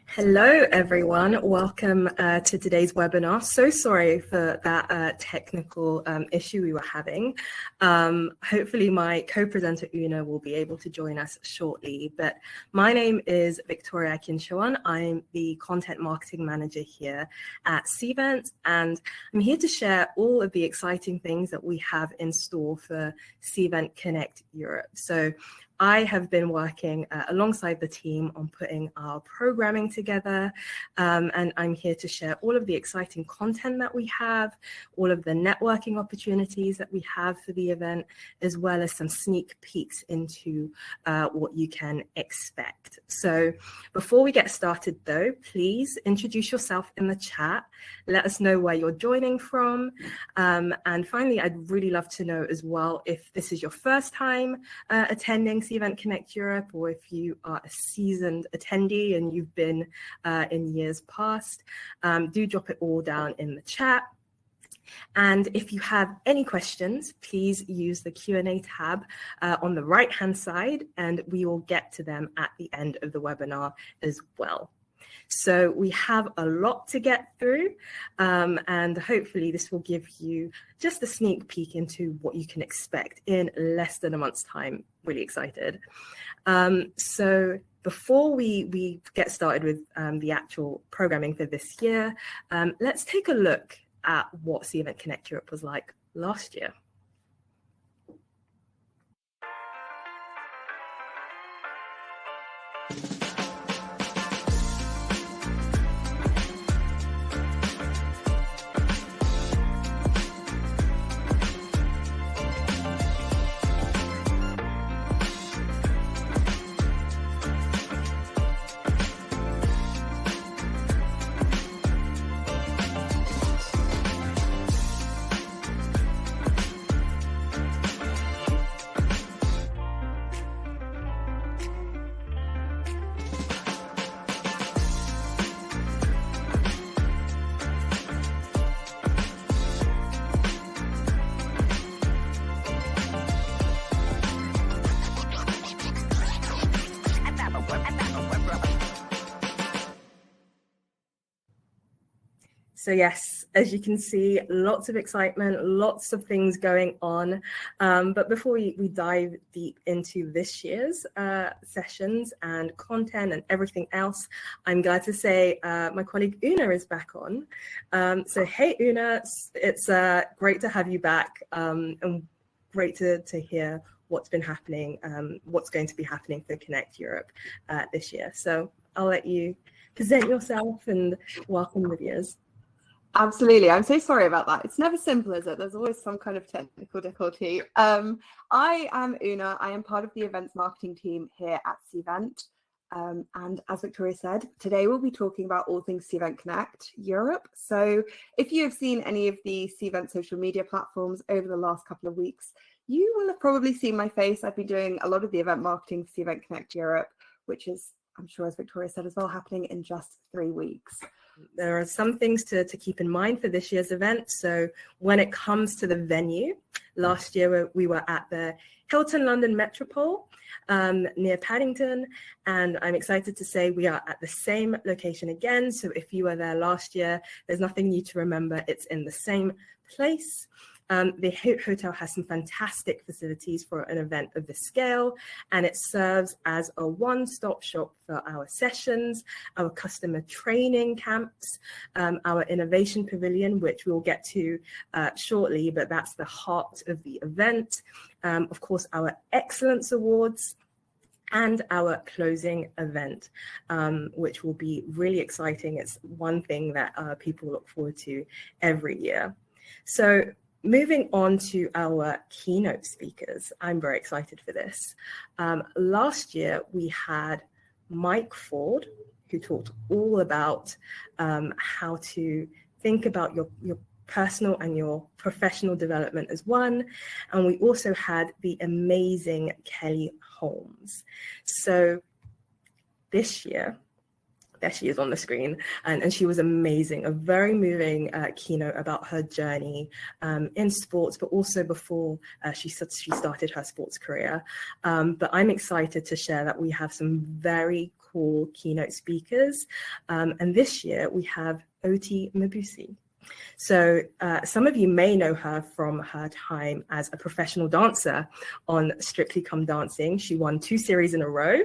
Hello, everyone. Welcome to today's webinar. So sorry for that technical issue we were having. Hopefully my co-presenter Una will be able to join us shortly. But my name is Victoria Kinshawan. I'm the Content Marketing Manager here at Cvent, and I'm here to share all of the exciting things that we have in store for Cvent Connect Europe. So I have been working alongside the team on putting our programming together, and I'm here to share all of the exciting content that we have, all of the networking opportunities that we have for the event, as well as some sneak peeks into what you can expect. So before we get started though, please introduce yourself in the chat. Let us know where you're joining from. And finally, I'd really love to know as well if this is your first time attending Cvent Connect Europe, or if you are a seasoned attendee and you've been in years past. Do drop it all down in the chat. And if you have any questions, please use the Q&A tab on the right-hand side, and we will get to them at the end of the webinar as well. So we have a lot to get through, and hopefully this will give you just a sneak peek into what you can expect in less than a month's time. Really excited. So before we get started with the actual programming for this year, let's take a look at what Cvent Connect Europe was like last year. So yes, as you can see, lots of excitement, lots of things going on. But before we dive deep into this year's sessions and content and everything else, I'm glad to say my colleague Una is back on. So hey, Una, it's great to have you back, and great to hear what's been happening, what's going to be happening for Connect Europe this year. So I'll let you present yourself and welcome the viewers. Absolutely. I'm so sorry about that. It's never simple, is it? There's always some kind of technical difficulty. I am Una. I am part of the events marketing team here at Cvent. And as Victoria said, today we'll be talking about all things Cvent Connect Europe. So if you have seen any of the Cvent social media platforms over the last couple of weeks, you will have probably seen my face. I've been doing a lot of the event marketing for Cvent Connect Europe, which is, I'm sure as Victoria said as well, happening in just 3 weeks. There are some things to keep in mind for this year's event. So when it comes to the venue, last year we were at the Hilton London Metropole near Paddington, and I'm excited to say we are at the same location again. So if you were there last year, there's nothing new to remember. It's in the same place. The hotel has some fantastic facilities for an event of this scale, and it serves as a one-stop shop for our sessions, our customer training camps, our innovation pavilion, which we'll get to shortly, but that's the heart of the event. Of course, our excellence awards, and our closing event, which will be really exciting. It's one thing that people look forward to every year. So moving on to our keynote speakers, I'm very excited for this. Last year, we had Mike Ford, who talked all about how to think about your personal and your professional development as one. And we also had the amazing Kelly Holmes. So this year, there she is on the screen, and she was amazing. A very moving keynote about her journey in sports, but also before she started her sports career. But I'm excited to share that we have some very cool keynote speakers, and this year we have Oti Mabuse. So some of you may know her from her time as a professional dancer on Strictly Come Dancing. She won 2 series in a row.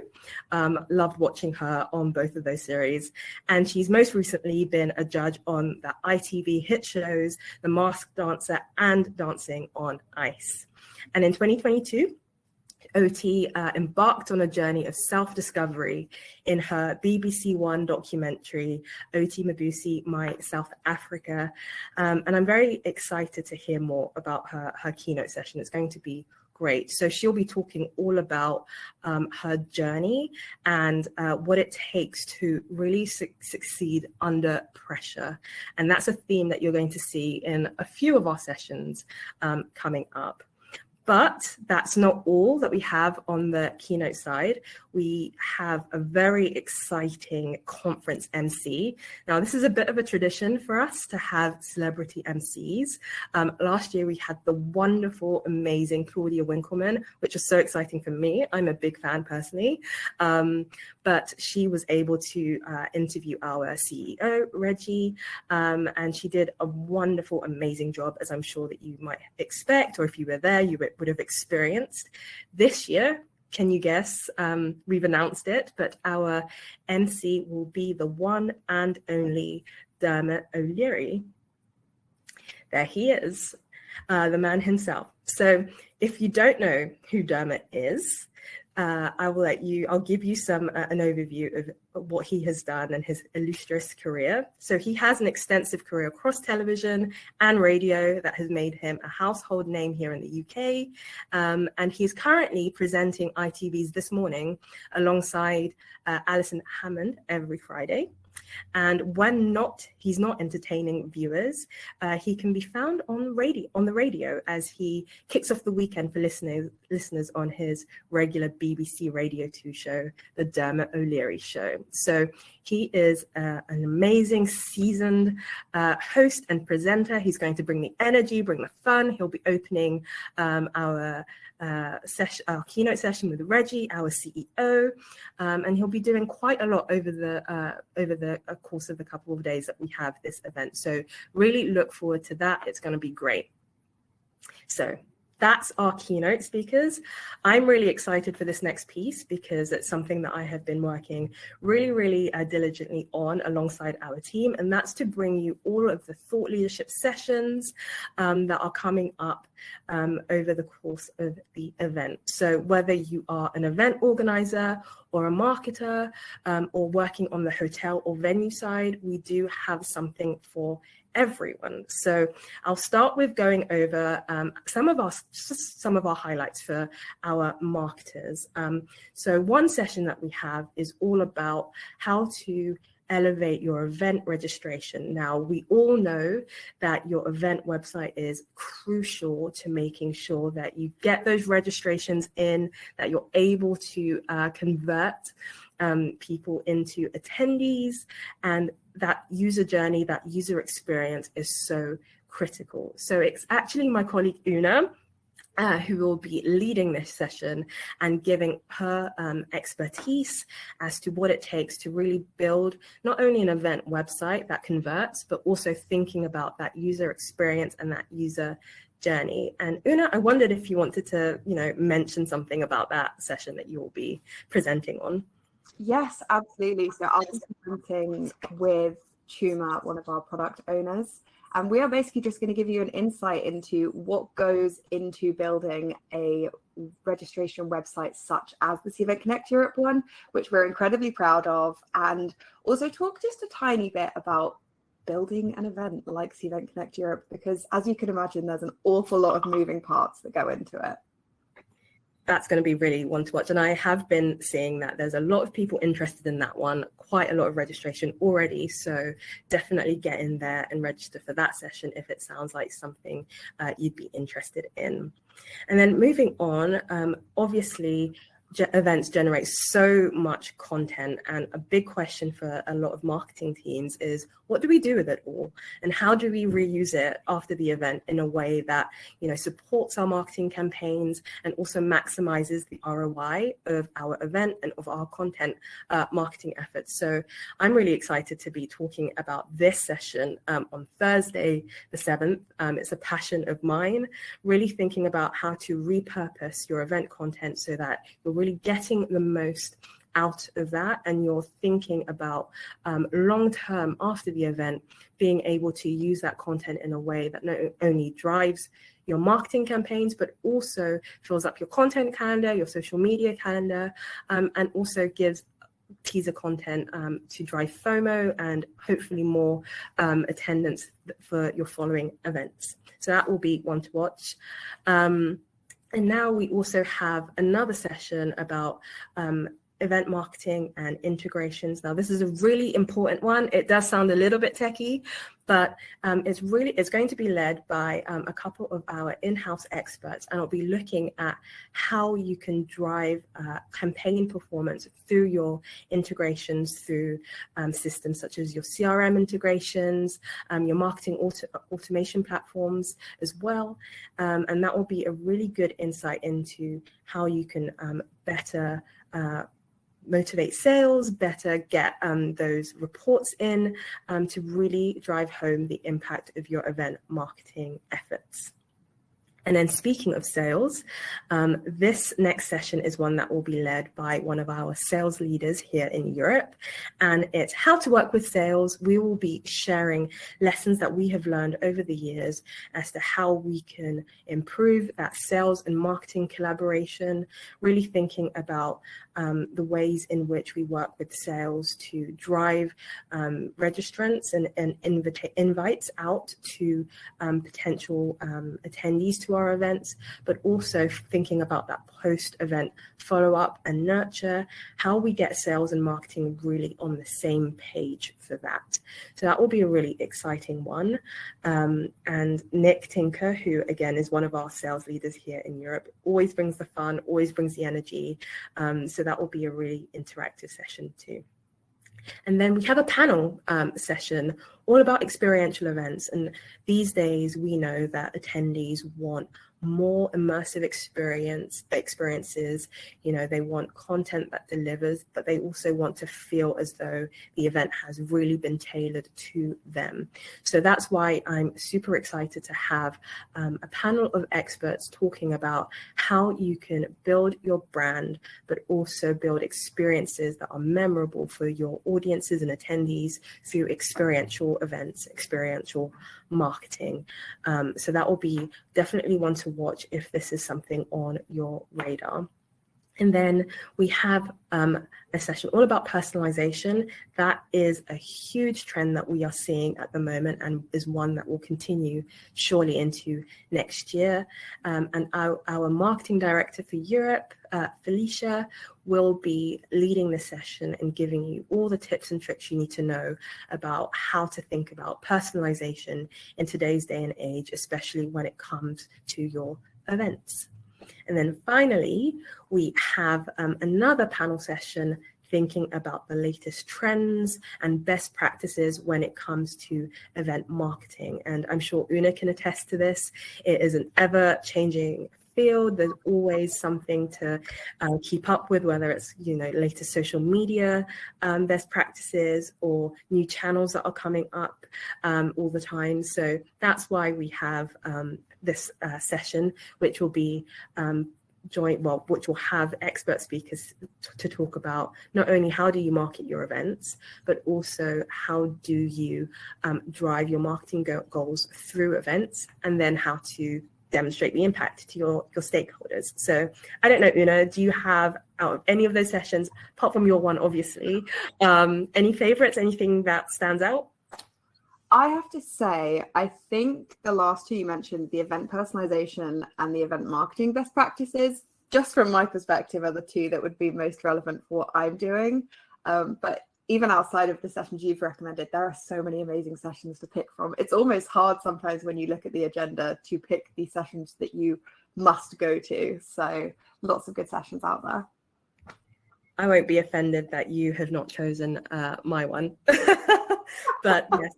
Loved watching her on both of those series. And she's most recently been a judge on the ITV hit shows, The Masked Dancer and Dancing on Ice. And in 2022, Oti embarked on a journey of self-discovery in her BBC One documentary, Oti Mabuse, My South Africa. And I'm very excited to hear more about her keynote session. It's going to be great. So she'll be talking all about her journey and what it takes to really succeed under pressure. And that's a theme that you're going to see in a few of our sessions coming up. But that's not all that we have on the keynote side. We have a very exciting conference MC. Now, this is a bit of a tradition for us to have celebrity MCs. Last year, we had the wonderful, amazing Claudia Winkleman, which was so exciting for me. I'm a big fan personally. But she was able to interview our CEO, Reggie, and she did a wonderful, amazing job, as I'm sure that you might expect, or if you were there, you would have experienced. This year, can you guess? We've announced it, but our MC will be the one and only Dermot O'Leary. There he is, the man himself. So if you don't know who Dermot is, I'll give you an overview of what he has done and his illustrious career. So he has an extensive career across television and radio that has made him a household name here in the UK. And he's currently presenting ITV's This Morning alongside Alison Hammond every Friday. And when he's not entertaining viewers, he can be found on the radio as he kicks off the weekend for listeners on his regular BBC Radio 2 show, The Dermot O'Leary Show. So he is an amazing, seasoned host and presenter. He's going to bring the energy, bring the fun. He'll be opening our keynote session with Reggie, our CEO, and he'll be doing quite a lot over the course of the couple of days that we have this event. So really look forward to that. It's going to be great. So that's our keynote speakers. I'm really excited for this next piece because it's something that I have been working really diligently on alongside our team, and that's to bring you all of the thought leadership sessions that are coming up over the course of the event. So whether you are an event organizer or a marketer or working on the hotel or venue side, we do have something for everyone. So I'll start with going over some of our highlights for our marketers. So one session that we have is all about how to elevate your event registration. Now, we all know that your event website is crucial to making sure that you get those registrations in, that you're able to convert people into attendees, and that user journey, that user experience is so critical. So it's actually my colleague Una who will be leading this session and giving her expertise as to what it takes to really build not only an event website that converts, but also thinking about that user experience and that user journey. And Una, I wondered if you wanted to, mention something about that session that you will be presenting on. Yes, absolutely. So I'll be presenting with Chuma, one of our product owners. And we are basically just going to give you an insight into what goes into building a registration website such as the Cvent Connect Europe one, which we're incredibly proud of, and also talk just a tiny bit about building an event like Cvent Connect Europe, because as you can imagine, there's an awful lot of moving parts that go into it. That's going to be really one to watch. And I have been seeing that there's a lot of people interested in that one, quite a lot of registration already. So definitely get in there and register for that session if it sounds like something you'd be interested in. And then moving on, obviously, events generate so much content, and a big question for a lot of marketing teams is, what do we do with it all, and how do we reuse it after the event in a way that, you know, supports our marketing campaigns and also maximizes the ROI of our event and of our content marketing efforts. So I'm really excited to be talking about this session on Thursday the 7th. It's a passion of mine, really thinking about how to repurpose your event content so that you're really getting the most out of that, and you're thinking about long term after the event, being able to use that content in a way that not only drives your marketing campaigns, but also fills up your content calendar, your social media calendar, and also gives teaser content to drive FOMO and hopefully more attendance for your following events. So that will be one to watch. And now we also have another session about event marketing and integrations. Now, this is a really important one. It does sound a little bit techie, but it's going to be led by a couple of our in-house experts, and I'll be looking at how you can drive campaign performance through your integrations, through systems such as your CRM integrations, your marketing automation platforms as well. And that will be a really good insight into how you can better motivate sales, better get those reports in to really drive home the impact of your event marketing efforts. And then speaking of sales, this next session is one that will be led by one of our sales leaders here in Europe, and it's how to work with sales. We will be sharing lessons that we have learned over the years as to how we can improve that sales and marketing collaboration, really thinking about the ways in which we work with sales to drive registrants and invites out to potential attendees to our events, but also thinking about that post-event follow-up and nurture, how we get sales and marketing really on the same page for that. So that will be a really exciting one. And Nick Tinker, who again is one of our sales leaders here in Europe, always brings the fun, always brings the energy. So that will be a really interactive session too. And then we have a panel session all about experiential events. And these days we know that attendees want more immersive experiences. You know, they want content that delivers, but they also want to feel as though the event has really been tailored to them. So that's why I'm super excited to have a panel of experts talking about how you can build your brand, but also build experiences that are memorable for your audiences and attendees through experiential events, experiential marketing. So that will be definitely one to watch if this is something on your radar. And then we have a session all about personalization. That is a huge trend that we are seeing at the moment and is one that will continue surely into next year. And our marketing director for Europe, Felicia, will be leading this session and giving you all the tips and tricks you need to know about how to think about personalization in today's day and age, especially when it comes to your events. And then finally, we have another panel session thinking about the latest trends and best practices when it comes to event marketing. And I'm sure Una can attest to this. It is an ever-changing field. There's always something to keep up with, whether it's, you know, latest social media best practices or new channels that are coming up all the time. So that's why we have this session, which will be which will have expert speakers to talk about not only how do you market your events, but also how do you drive your marketing goals through events, and then how to demonstrate the impact to your stakeholders. So I don't know, Una, do you have, out of any of those sessions, apart from your one, obviously, any favorites, anything that stands out? I have to say, I think the last two you mentioned, the event personalization and the event marketing best practices, just from my perspective, are the two that would be most relevant for what I'm doing. But even outside of the sessions you've recommended, there are so many amazing sessions to pick from. It's almost hard sometimes when you look at the agenda to pick the sessions that you must go to. So lots of good sessions out there. I won't be offended that you have not chosen my one. But yes,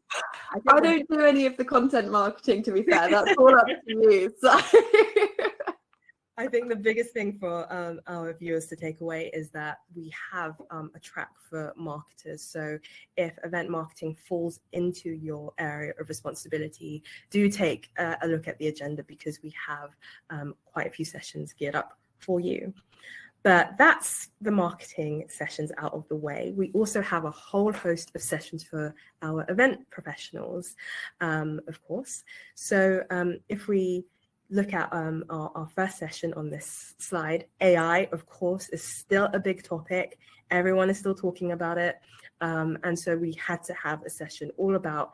I don't do any of the content marketing, to be fair. That's all up to you. So. I think the biggest thing for our viewers to take away is that we have a track for marketers. So if event marketing falls into your area of responsibility, do take a look at the agenda, because we have quite a few sessions geared up for you. But that's the marketing sessions out of the way. We also have a whole host of sessions for our event professionals, of course. So if we look at our first session on this slide, AI, of course, is still a big topic. Everyone is still talking about it. And so we had to have a session all about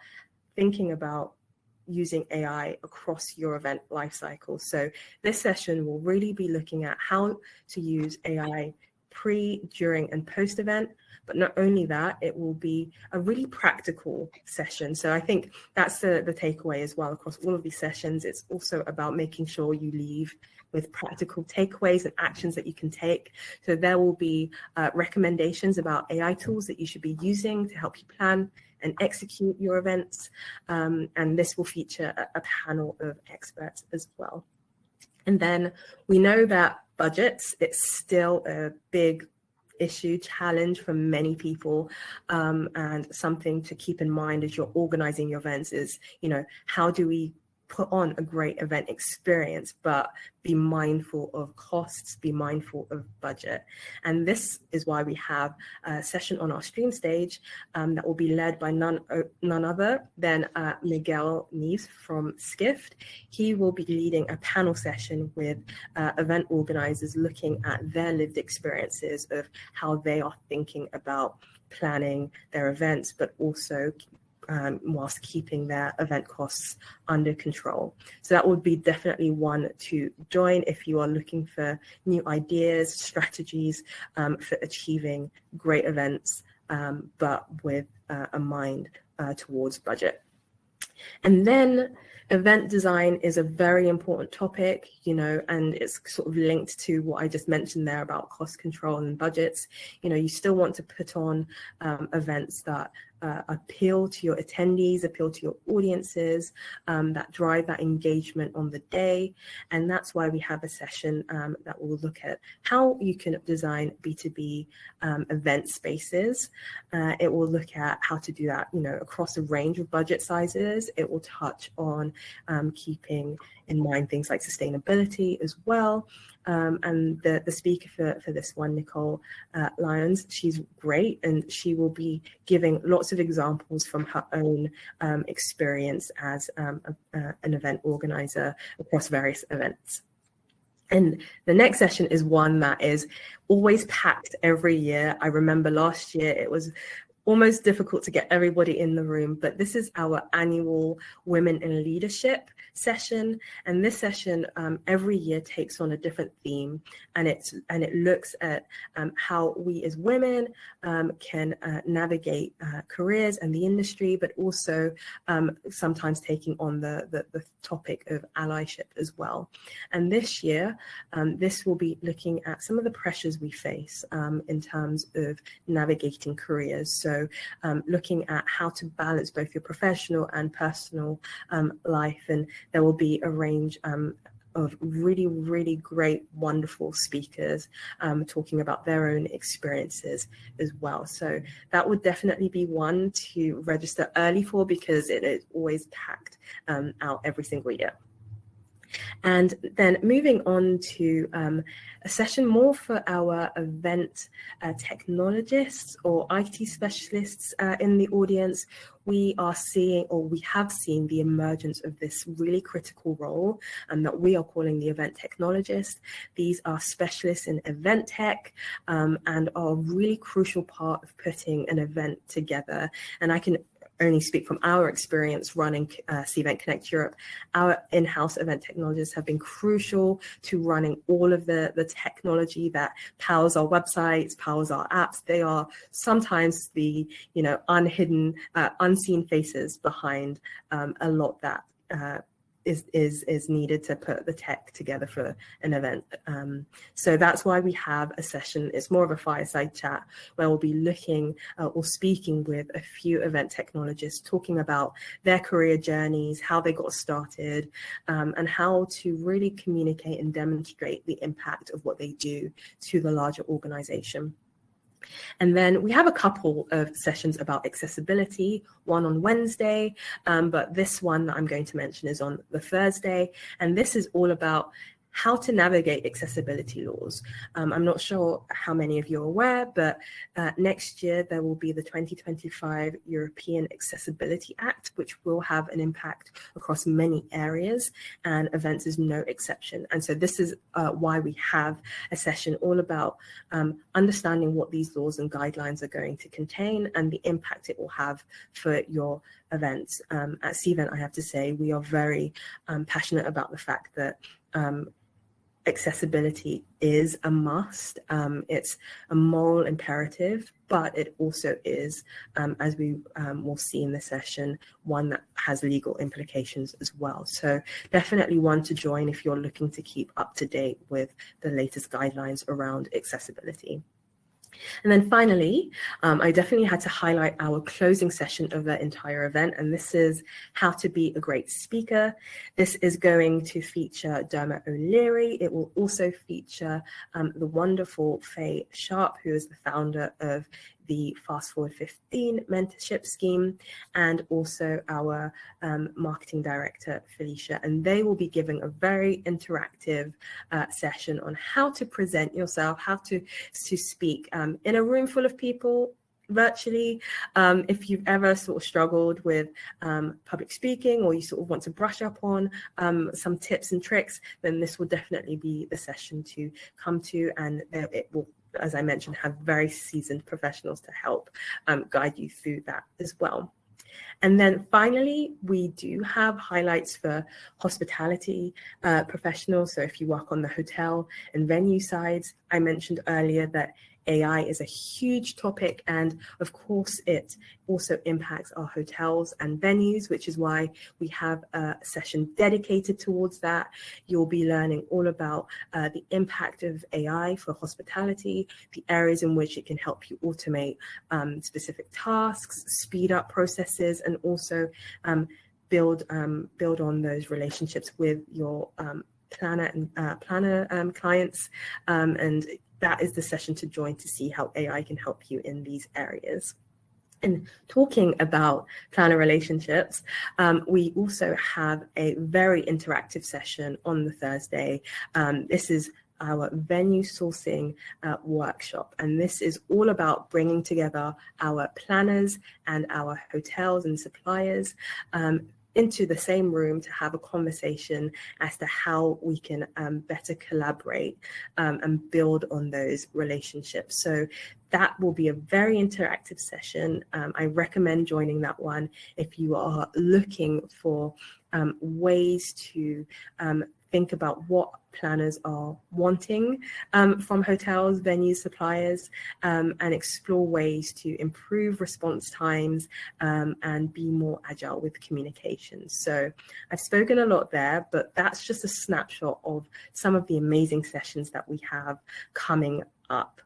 thinking about using AI across your event lifecycle. So this session will really be looking at how to use AI pre, during, and post-event. But not only that, it will be a really practical session. So I think that's the takeaway as well across all of these sessions. It's also about making sure you leave with practical takeaways and actions that you can take. So there will be recommendations about AI tools that you should be using to help you plan and execute your events. And this will feature a panel of experts as well. And then we know that budgets, it's still a big issue, challenge for many people, and something to keep in mind as you're organizing your events is, how do we put on a great event experience, but be mindful of costs, be mindful of budget. And this is why we have a session on our stream stage that will be led by none other than Miguel Neves from Skift. He will be leading a panel session with event organizers looking at their lived experiences of how they are thinking about planning their events, but also whilst keeping their event costs under control. So that would be definitely one to join if you are looking for new ideas, strategies for achieving great events, but with a mind towards budget. And then event design is a very important topic, and it's sort of linked to what I just mentioned there about cost control and budgets. You still want to put on events that appeal to your attendees, appeal to your audiences, that drive that engagement on the day. And that's why we have a session that will look at how you can design B2B event spaces. It will look at how to do that, across a range of budget sizes. It will touch on keeping in mind things like sustainability as well. And the speaker for this one, Nicole Lyons, she's great, and she will be giving lots of examples from her own experience as an event organizer across various events. And the next session is one that is always packed every year. I remember last year it was almost difficult to get everybody in the room, but this is our annual Women in Leadership session. And this session every year takes on a different theme, and it looks at how we as women can navigate careers and the industry, but also sometimes taking on the topic of allyship as well. And this year, this will be looking at some of the pressures we face in terms of navigating careers. So looking at how to balance both your professional and personal life. And there will be a range of really, really great, wonderful speakers talking about their own experiences as well. So that would definitely be one to register early for, because it is always packed out every single year. And then moving on to a session more for our event technologists or IT specialists in the audience. We are seeing, or we have seen, the emergence of this really critical role that we are calling the event technologist. These are specialists in event tech and are a really crucial part of putting an event together. And I can only speak from our experience running Cvent Connect Europe. Our in-house event technologists have been crucial to running all of the technology that powers our websites, powers our apps. They are sometimes the unhidden, unseen faces behind a lot that is needed to put the tech together for an event. So that's why we have a session. It's more of a fireside chat where we'll be looking or speaking with a few event technologists, talking about their career journeys, how they got started, and how to really communicate and demonstrate the impact of what they do to the larger organization. And then we have a couple of sessions about accessibility, one on Wednesday, but this one that I'm going to mention is on the Thursday. And this is all about how to navigate accessibility laws. I'm not sure how many of you are aware, but next year there will be the 2025 European Accessibility Act, which will have an impact across many areas, and events is no exception. And so this is why we have a session all about understanding what these laws and guidelines are going to contain and the impact it will have for your events. At Cvent, I have to say, we are very passionate about the fact that accessibility is a must. It's a moral imperative, but it also is, as we will see in the session, one that has legal implications as well. So definitely one to join if you're looking to keep up to date with the latest guidelines around accessibility. And then finally, I definitely had to highlight our closing session of the entire event, and this is how to be a great speaker. This is going to feature Dermot O'Leary. It will also feature the wonderful Faye Sharp, who is the founder of the Fast Forward 15 mentorship scheme, and also our marketing director, Felicia. And they will be giving a very interactive session on how to present yourself, how to speak in a room full of people, virtually. If you've ever sort of struggled with public speaking, or you sort of want to brush up on some tips and tricks, then this will definitely be the session to come to, and it will, as I mentioned, have very seasoned professionals to help guide you through that as well. And then finally, we do have highlights for hospitality professionals. So if you work on the hotel and venue sides, I mentioned earlier that AI is a huge topic, and of course it also impacts our hotels and venues, which is why we have a session dedicated towards that. You'll be learning all about the impact of AI for hospitality, the areas in which it can help you automate specific tasks, speed up processes, and also build on those relationships with your planner clients, and that is the session to join to see how AI can help you in these areas. And talking about planner relationships, we also have a very interactive session on the Thursday. This is our venue sourcing workshop, and this is all about bringing together our planners and our hotels and suppliers into the same room to have a conversation as to how we can better collaborate and build on those relationships. So that will be a very interactive session. I recommend joining that one if you are looking for ways to think about what planners are wanting from hotels, venues, suppliers, and explore ways to improve response times and be more agile with communications. So I've spoken a lot there, but that's just a snapshot of some of the amazing sessions that we have coming up.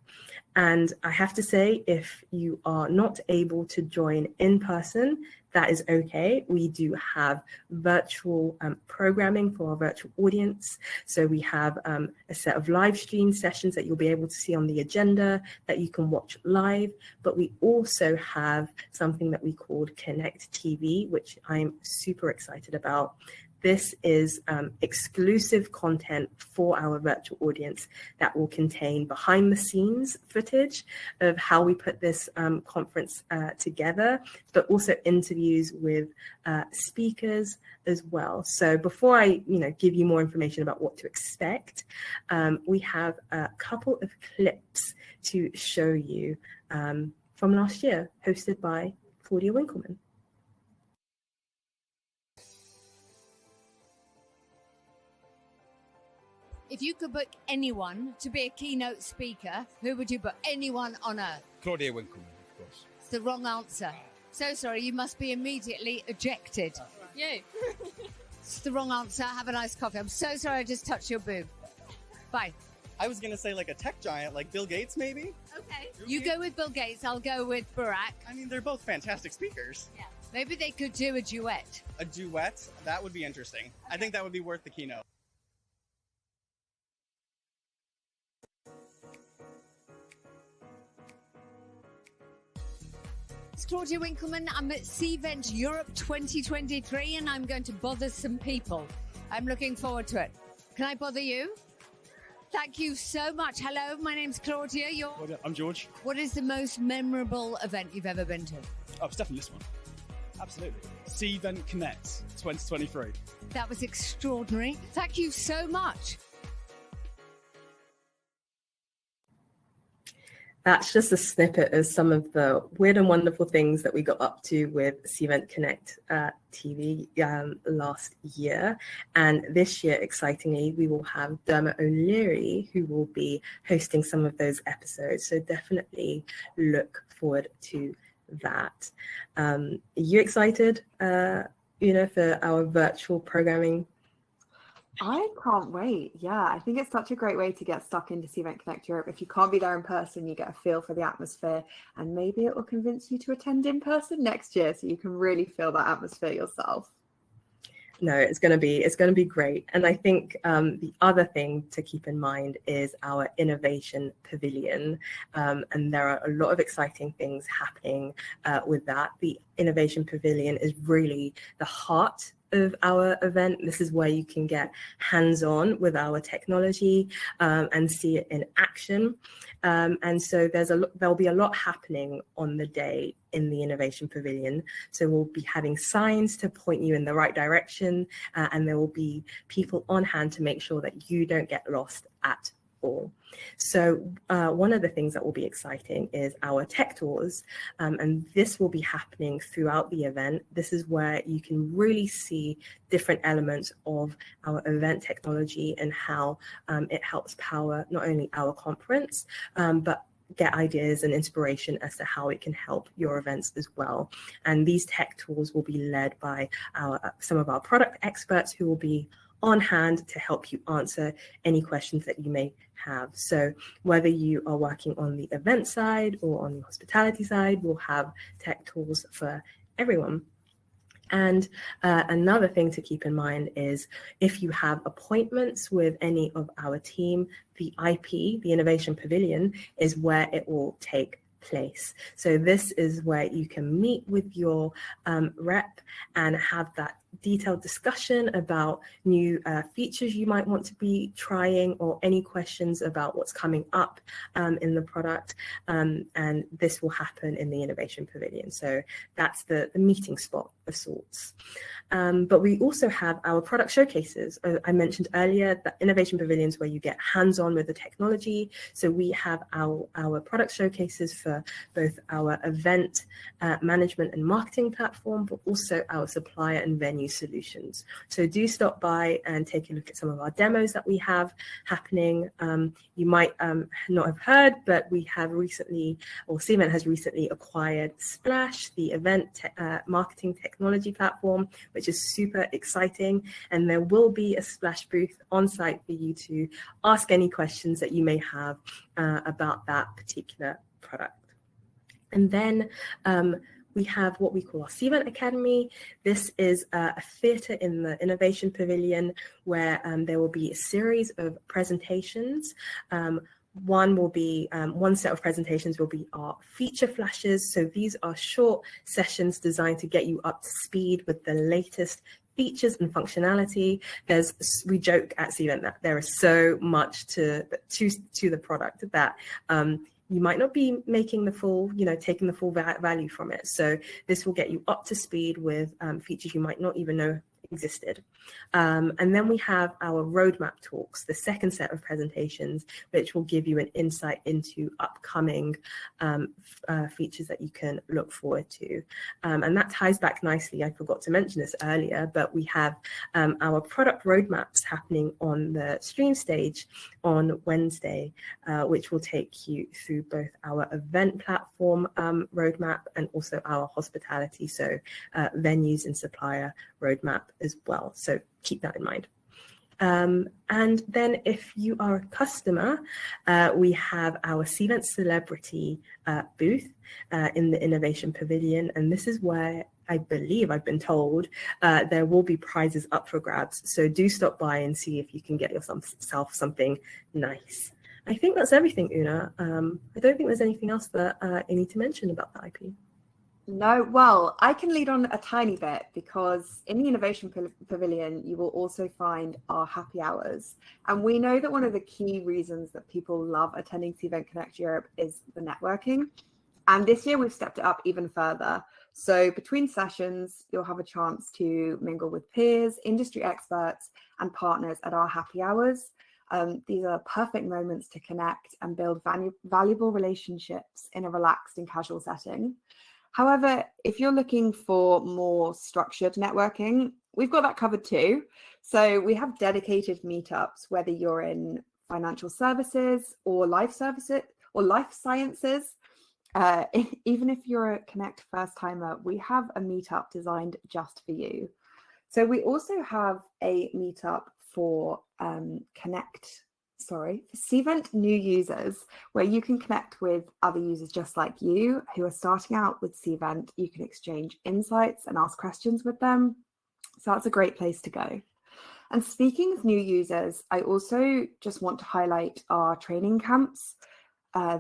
And I have to say, if you are not able to join in person, that is okay. We do have virtual programming for our virtual audience. So we have a set of live stream sessions that you'll be able to see on the agenda that you can watch live. But we also have something that we called Connect TV, which I'm super excited about. This is exclusive content for our virtual audience that will contain behind the scenes footage of how we put this conference together, but also interviews with speakers as well. So before I give you more information about what to expect, we have a couple of clips to show you from last year, hosted by Claudia Winkleman. If you could book anyone to be a keynote speaker, who would you book? Anyone on earth? Claudia Winkleman, of course. It's the wrong answer. So sorry, you must be immediately ejected. You. That's the wrong answer. Have a nice coffee. I'm so sorry I just touched your boob. Bye. I was going to say like a tech giant, like Bill Gates, maybe? Okay. You go with Bill Gates. I'll go with Barack. I mean, they're both fantastic speakers. Yeah. Maybe they could do a duet. A duet? That would be interesting. Okay. I think that would be worth the keynote. It's Claudia Winkleman. I'm at Cvent Europe 2023 and I'm going to bother some people. I'm looking forward to it. Can I bother you? Thank you so much. Hello, my name's Claudia. I'm George. What is the most memorable event you've ever been to? Oh, it's definitely this one. Absolutely. Cvent Connect 2023. That was extraordinary. Thank you so much. That's just a snippet of some of the weird and wonderful things that we got up to with Cvent Connect TV last year. And this year, excitingly, we will have Dermot O'Leary, who will be hosting some of those episodes. So definitely look forward to that. Are you excited, for our virtual programming? I can't wait. Yeah, I think it's such a great way to get stuck into Cvent Connect Europe. If you can't be there in person, you get a feel for the atmosphere, and maybe it will convince you to attend in person next year so you can really feel that atmosphere yourself. No, it's going to be great. And I think the other thing to keep in mind is our Innovation Pavilion. And there are a lot of exciting things happening with that. The Innovation Pavilion is really the heart of our event. This is where you can get hands-on with our technology and see it in action. And so there'll be a lot happening on the day in the Innovation Pavilion. So we'll be having signs to point you in the right direction, and there will be people on hand to make sure that you don't get lost at all. So one of the things that will be exciting is our tech tours, and this will be happening throughout the event. This is where you can really see different elements of our event technology and how it helps power not only our conference, but get ideas and inspiration as to how it can help your events as well. And these tech tours will be led by some of our product experts who will be on hand to help you answer any questions that you may have. So whether you are working on the event side or on the hospitality side, we'll have tech tools for everyone. And another thing to keep in mind is if you have appointments with any of our team, the IP, the Innovation Pavilion, is where it will take place. So this is where you can meet with your rep and have that detailed discussion about new features you might want to be trying or any questions about what's coming up in the product. And this will happen in the Innovation Pavilion. So that's the meeting spot of sorts. But we also have our product showcases. I mentioned earlier that Innovation Pavilions where you get hands-on with the technology. So we have our product showcases for both our event management and marketing platform, but also our supplier and venue solutions. So do stop by and take a look at some of our demos that we have happening. You might not have heard, but we have recently, or Cvent has recently acquired Splash, the event marketing technology platform, which is super exciting. And there will be a Splash booth on site for you to ask any questions that you may have about that particular product. And then we have what we call our Cvent Academy. This is a theatre in the Innovation Pavilion where there will be a series of presentations. One set of presentations will be our feature flashes. So these are short sessions designed to get you up to speed with the latest features and functionality. We joke at Cvent that there is so much to the product that you might not be making the full, taking the full value from it. So this will get you up to speed with features you might not even know existed. And then we have our roadmap talks, the second set of presentations, which will give you an insight into upcoming features that you can look forward to. And that ties back nicely. I forgot to mention this earlier, but we have our product roadmaps happening on the stream stage on Wednesday, which will take you through both our event platform roadmap and also our hospitality, so venues and supplier roadmap as well. So keep that in mind. And then if you are a customer, we have our Cvent Celebrity booth in the Innovation Pavilion. And this is where I believe I've been told there will be prizes up for grabs. So do stop by and see if you can get yourself something nice. I think that's everything, Una. I don't think there's anything else that I need to mention about the IP. No, well, I can lead on a tiny bit because in the Innovation Pavilion, you will also find our happy hours. And we know that one of the key reasons that people love attending Cvent Connect Europe is the networking. And this year we've stepped it up even further. So between sessions, you'll have a chance to mingle with peers, industry experts, and partners at our happy hours. These are perfect moments to connect and build valuable relationships in a relaxed and casual setting. However, if you're looking for more structured networking, we've got that covered too. So we have dedicated meetups, whether you're in financial services or life services or life sciences. Even if you're a Connect first timer, we have a meetup designed just for you. So we also have a meetup for Cvent new users, where you can connect with other users just like you who are starting out with Cvent. You can exchange insights and ask questions with them. So that's a great place to go. And speaking of new users, I also just want to highlight our training camps.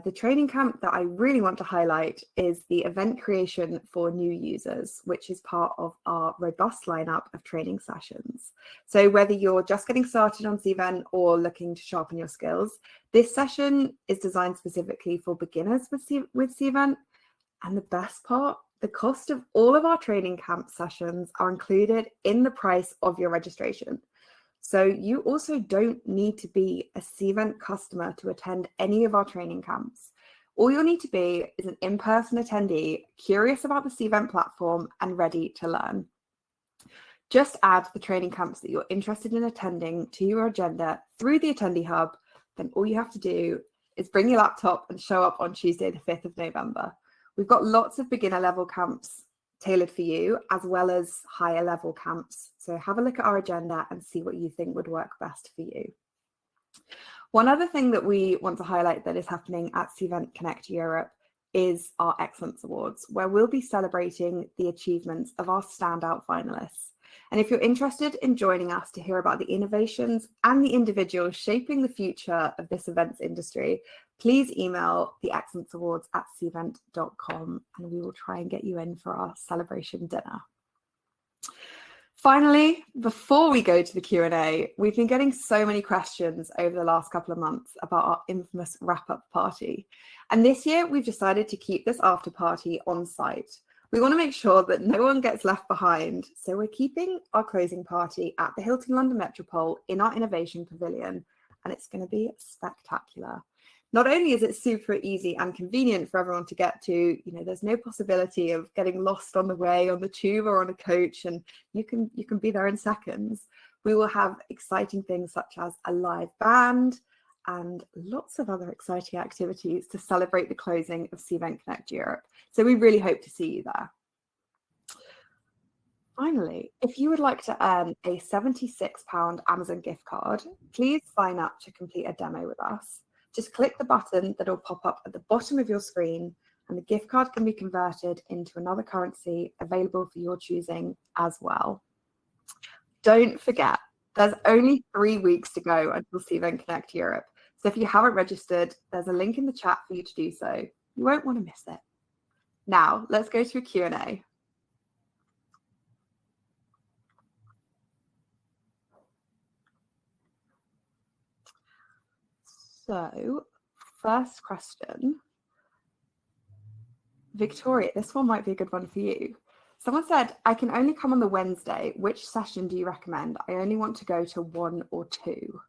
The training camp that I really want to highlight is the event creation for new users, which is part of our robust lineup of training sessions. So whether you're just getting started on Cvent or looking to sharpen your skills, this session is designed specifically for beginners with Cvent. And the best part, the cost of all of our training camp sessions are included in the price of your registration. So you also don't need to be a Cvent customer to attend any of our training camps. All you'll need to be is an in-person attendee, curious about the Cvent platform and ready to learn. Just add the training camps that you're interested in attending to your agenda through the Attendee Hub. Then all you have to do is bring your laptop and show up on Tuesday, the 5th of November. We've got lots of beginner level camps tailored for you, as well as higher level camps. So have a look at our agenda and see what you think would work best for you. One other thing that we want to highlight that is happening at Cvent Connect Europe is our Excellence Awards, where we'll be celebrating the achievements of our standout finalists. And if you're interested in joining us to hear about the innovations and the individuals shaping the future of this events industry, please email the Excellence Awards at cvent.com and we will try and get you in for our celebration dinner. Finally, before we go to the Q&A, we've been getting so many questions over the last couple of months about our infamous wrap-up party. And this year, we've decided to keep this after party on site. We want to make sure that no one gets left behind. So we're keeping our closing party at the Hilton London Metropole in our Innovation Pavilion, and it's going to be spectacular. Not only is it super easy and convenient for everyone to get to, there's no possibility of getting lost on the way on the tube or on a coach, and you can be there in seconds. We will have exciting things such as a live band and lots of other exciting activities to celebrate the closing of Cvent Connect Europe. So we really hope to see you there. Finally, if you would like to earn a £76 Amazon gift card, please sign up to complete a demo with us. Just click the button that will pop up at the bottom of your screen, and the gift card can be converted into another currency available for your choosing as well. Don't forget, there's only 3 weeks to go until Cvent Connect Europe. So if you haven't registered, there's a link in the chat for you to do so. You won't want to miss it. Now, let's go to a Q&A. So, first question. Victoria, this one might be a good one for you. Someone said, I can only come on the Wednesday. Which session do you recommend? I only want to go to 1 or 2.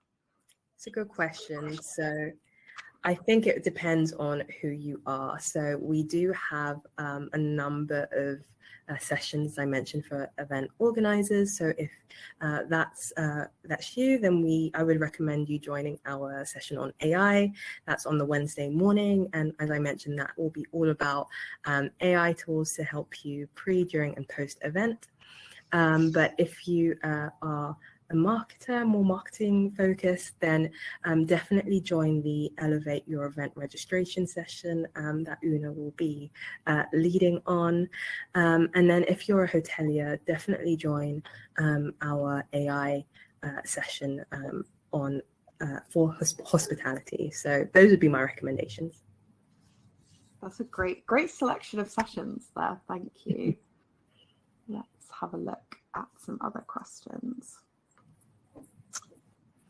It's a good question. So I think it depends on who you are. So we do have a number of sessions I mentioned for event organizers. So if that's you, then I would recommend you joining our session on AI. That's on the Wednesday morning. And as I mentioned, that will be all about AI tools to help you pre, during, and post event. But if you are a marketer, more marketing focused, then definitely join the Elevate Your Event registration session that Una will be leading on. And then if you're a hotelier, definitely join our AI session on for hospitality. So those would be my recommendations. That's a great selection of sessions there. Thank you. Let's have a look at some other questions.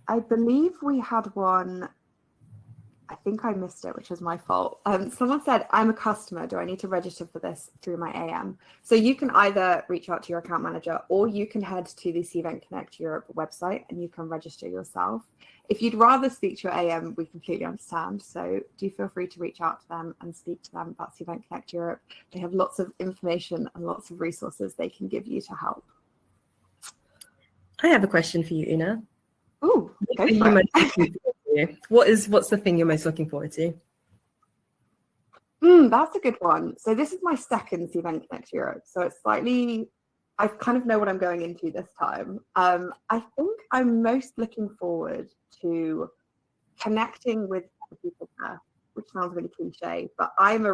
I believe we had one, I think I missed it, which was my fault. Someone said, I'm a customer, do I need to register for this through my AM? So you can either reach out to your account manager, or you can head to the Cvent Connect Europe website and you can register yourself. If you'd rather speak to your AM, we completely understand. So do feel free to reach out to them and speak to them about Cvent Connect Europe. They have lots of information and lots of resources they can give you to help. I have a question for you, Una. Ooh, go for it. What's the thing you're most looking forward to? That's a good one. So this is my second Cvent Connect Europe. So it's slightly, I kind of know what I'm going into this time. I think I'm most looking forward to connecting with the people there, which sounds really cliche, but I'm a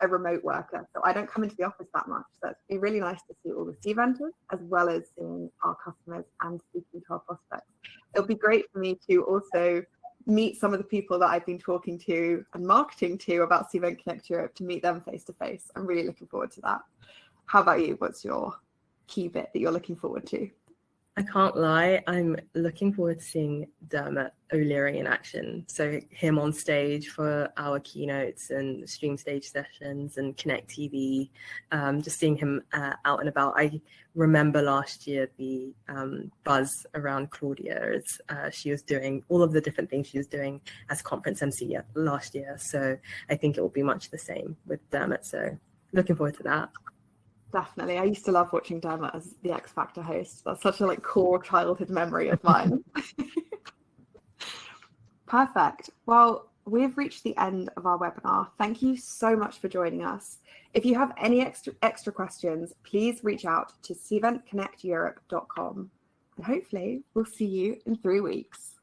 remote worker, so I don't come into the office that much. So it'd be really nice to see all the Cventers as well as seeing our customers and speaking to our prospects. It'll be great for me to also meet some of the people that I've been talking to and marketing to about Cvent Connect Europe, to meet them face to face. I'm really looking forward to that. How about you? What's your key bit that you're looking forward to? I can't lie, I'm looking forward to seeing Dermot O'Leary in action. So him on stage for our keynotes and stream stage sessions and Connect TV, just seeing him out and about. I remember last year the buzz around Claudia as she was doing all of the different things she was doing as conference MC last year. So I think it will be much the same with Dermot. So looking forward to that. Definitely. I used to love watching Dermot as the X Factor host. That's such a core childhood memory of mine. Perfect. Well, we've reached the end of our webinar. Thank you so much for joining us. If you have any extra questions, please reach out to cventconnecteurope.com, and hopefully we'll see you in 3 weeks.